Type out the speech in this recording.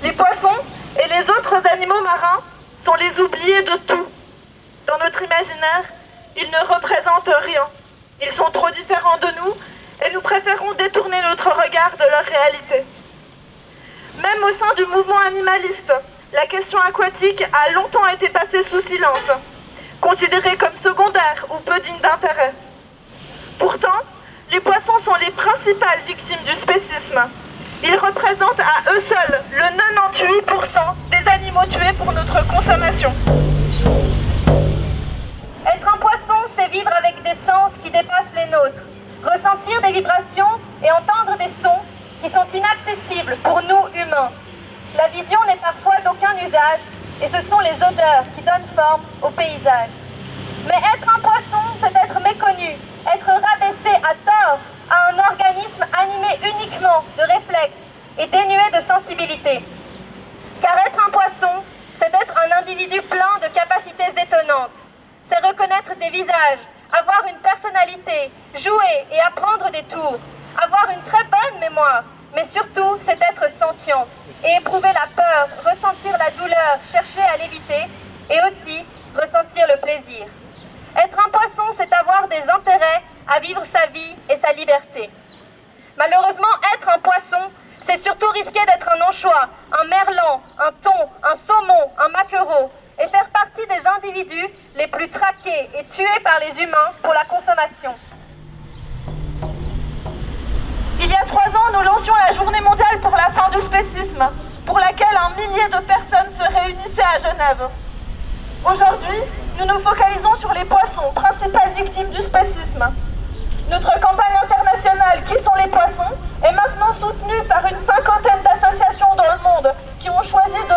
Les poissons et les autres animaux marins sont les oubliés de tout. Dans notre imaginaire, ils ne représentent rien. Ils sont trop différents de nous et nous préférons détourner notre regard de leur réalité. Même au sein du mouvement animaliste, la question aquatique a longtemps été passée sous silence, considérée comme secondaire ou peu digne d'intérêt. Pourtant, les poissons sont les principales victimes du spécisme. Ils représentent à eux seuls le 98% des animaux tués pour notre consommation. Être un poisson, c'est vivre avec des sens qui dépassent les nôtres, ressentir des vibrations et entendre des sons qui sont inaccessibles pour nous humains. La vision n'est parfois d'aucun usage et ce sont les odeurs qui donnent forme au paysage. Mais être un poisson, c'est être méconnu, être rabaissé à tort à un organisme animé uniquement de réflexes et dénué de sensibilité. Car être un poisson, c'est être un individu plein de capacités étonnantes. C'est reconnaître des visages, avoir une personnalité, jouer et apprendre des tours, avoir une très bonne mémoire, mais surtout, c'est être sentient et éprouver la peur, ressentir la douleur, chercher à l'éviter et aussi ressentir le plaisir. Être un poisson, c'est avoir des intérêts à vivre sa vie et sa liberté. Malheureusement, être un poisson, c'est surtout risquer d'être un anchois, un merlan, un thon, un saumon, un maquereau, et faire partie des individus les plus traqués et tués par les humains pour la consommation. Il y a 3 ans, nous lancions la journée mondiale pour la fin du spécisme, pour laquelle 1 millier de personnes se réunissaient à Genève. Aujourd'hui, nous nous focalisons sur les poissons, principales victimes du spécisme. Notre campagne internationale Qui sont les poissons est maintenant soutenue par une 50aine d'associations dans le monde qui ont choisi de